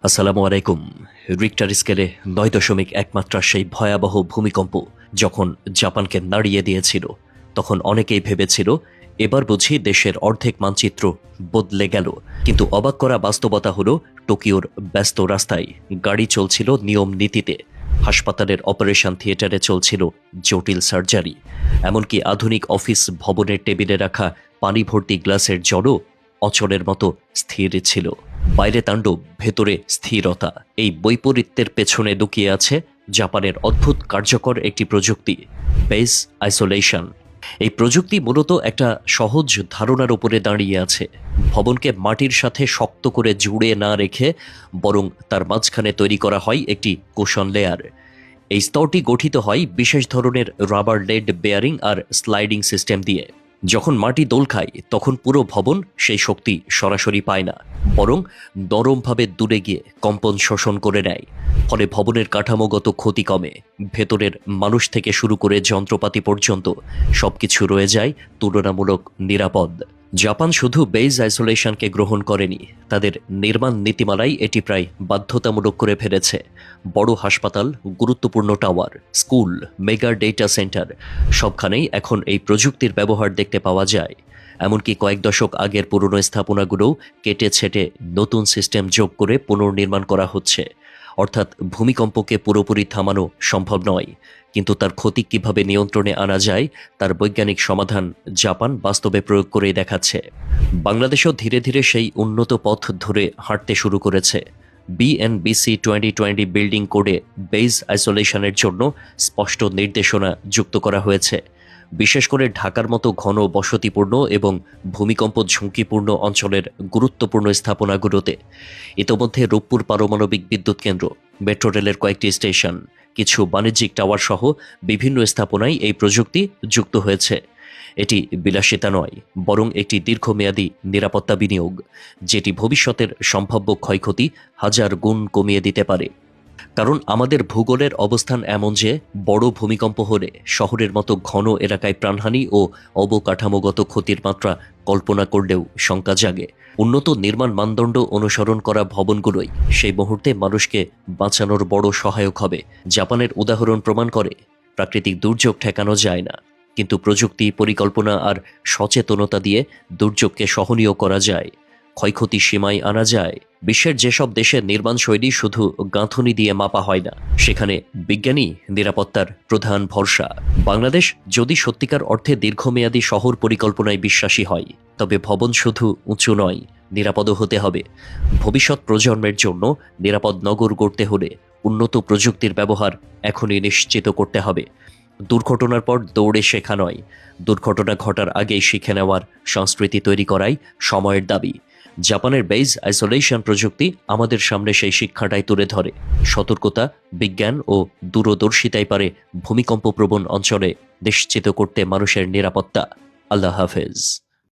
আসসালামু আলাইকুম। রিক্টার স্কেলে ৯.১ মাত্রার সেই ভয়াবহ ভূমিকম্প যখন জাপানকে নাড়িয়ে দিয়েছিল, তখন অনেকেই ভেবেছিল এবার বুঝি দেশের অর্ধেক মানচিত্র বদলে গেল। কিন্তু অবাক করা বাস্তবতা হলো, টোকিওর ব্যস্ত রাস্তায় গাড়ি চলছিল নিয়ম নীতিতে, হাসপাতালের অপারেশন থিয়েটারে চলছিল জটিল সার্জারি, এমনকি আধুনিক অফিস ভবনের টেবিলে রাখা পানি ভর্তি গ্লাসের জলও অচলের মতো স্থির ছিল। বাইরে তাণ্ডব, ভেতরে স্থিরতা। এই বৈপরীত্যের পেছনে লুকিয়ে আছে জাপানের অদ্ভুত কার্যকর একটি প্রযুক্তি, বেস আইসোলেশন। এই প্রযুক্তি মূলত একটা সহজ ধারণার উপরে দাঁড়িয়ে আছে। ভবনকে মাটির সাথে শক্ত করে জুড়ে না রেখে বরং তার মাঝখানে তৈরি করা হয় একটি কুশন লেয়ার। এই স্তরটি গঠিত হয় বিশেষ ধরনের রাবার লেড বেয়ারিং আর স্লাইডিং সিস্টেম দিয়ে। যখন মাটি দোল খায় তখন পুরো ভবন সেই শক্তি সরাসরি পায় না, বরং নরমভাবে দূরে গিয়ে কম্পন শোষণ করে নেয়। ফলে ভবনের কাঠামোগত ক্ষতি কমে, ভেতরের মানুষ থেকে শুরু করে যন্ত্রপাতি পর্যন্ত সবকিছু রয়ে যায় তুলনামূলক নিরাপদ। জাপান শুধু বেজ আইসোলেশনকে গ্রহণ করেনি, তাদের নির্মাণ নীতিমালায় এটি প্রায় বাধ্যতামূলক করে ফেলেছে। বড় হাসপাতাল, গুরুত্বপূর্ণ tower, school, mega data center সবখানেই এখন এই প্রযুক্তির ব্যবহার দেখতে পাওয়া যায়। এমনকি কয়েক দশক আগের পুরনো স্থাপনাগুলোও কেটে ছেটে নতুন সিস্টেম যোগ করে পুনর্নির্মাণ করা হচ্ছে। অর্থাৎ ভূমিকম্পকে পুরোপুরি থামানো সম্ভব নয়, কিন্তু তার ক্ষতি কিভাবে নিয়ন্ত্রণে আনা যায় তার বৈজ্ঞানিক সমাধান জাপান বাস্তবে প্রয়োগ করে দেখাচ্ছে। বাংলাদেশও ধীরে ধীরে সেই উন্নত পথ ধরে হাঁটতে শুরু করেছে। বিএনবিসি 2020 বিল্ডিং কোডে বেজ আইসোলেশনের জন্য স্পষ্ট নির্দেশনা যুক্ত করা হয়েছে, বিশেষ করে ঢাকার মতো ঘন বসতিপূর্ণ এবং ভূমিকম্প ঝুঁকিপূর্ণ অঞ্চলের গুরুত্বপূর্ণ স্থাপনাগুলোতে। ইতোমধ্যে রূপপুর পারমাণবিক বিদ্যুৎ কেন্দ্র, মেট্রো রেলের কয়েকটি স্টেশন, কিছু বাণিজ্যিক টাওয়ার সহ বিভিন্ন স্থাপনায় এই প্রযুক্তি যুক্ত হয়েছে। এটি বিলাসিতা নয়, বরং একটি দীর্ঘমেয়াদী নিরাপত্তা বিনিয়োগ, যেটি ভবিষ্যতের সম্ভাব্য ক্ষয়ক্ষতি হাজার গুণ কমিয়ে দিতে পারে। কারণ আমাদের ভূগোলের অবস্থান এমন যে বড় ভূমিকম্প হলে শহরের মতো ঘন এলাকায় প্রাণহানি ও অবকাঠামোগত ক্ষতির মাত্রা কল্পনা করলেও শঙ্কা জাগে। উন্নত নির্মাণ মানদণ্ড অনুসরণ করা ভবনগুলোই সেই মুহূর্তে মানুষকে বাঁচানোর বড় সহায়ক হবে। জাপানের উদাহরণ প্রমাণ করে প্রাকৃতিক দুর্যোগ ঠেকানো যায় না, কিন্তু প্রযুক্তি, পরিকল্পনা আর সচেতনতা দিয়ে দুর্যোগকে সহনীয় করা যায়, ক্ষয়ক্ষতি সীমায় আনা যায়। বিশ্বের যেসব দেশের নির্মাণ শৈলী শুধু গাঁথনি দিয়ে মাপা হয় না, সেখানে বিজ্ঞানী নিরাপত্তার প্রধান ভরসা। বাংলাদেশ যদি সত্যিকার অর্থে দীর্ঘমেয়াদী শহর পরিকল্পনায় বিশ্বাসী হয়, তবে ভবন শুধু উঁচু নয়, নিরাপদও হতে হবে। ভবিষ্যৎ প্রজন্মের জন্য নিরাপদ নগর গড়তে হলে উন্নত প্রযুক্তির ব্যবহার এখনই নিশ্চিত করতে হবে। দুর্ঘটনার পর দৌড়ে শেখা নয়, দুর্ঘটনা ঘটার আগেই শিখে নেওয়ার সংস্কৃতি তৈরি করাই সময়ের দাবি। জাপানের বেজ আইসোলেশন প্রযুক্তি আমাদের সামনে সেই শিক্ষাটাই তুলে ধরে। সতর্কতা, বিজ্ঞান ও দূরদর্শিতাই পারে ভূমিকম্প প্রবণ অঞ্চলে নিশ্চিত করতে মানুষের নিরাপত্তা। আল্লাহ হাফেজ।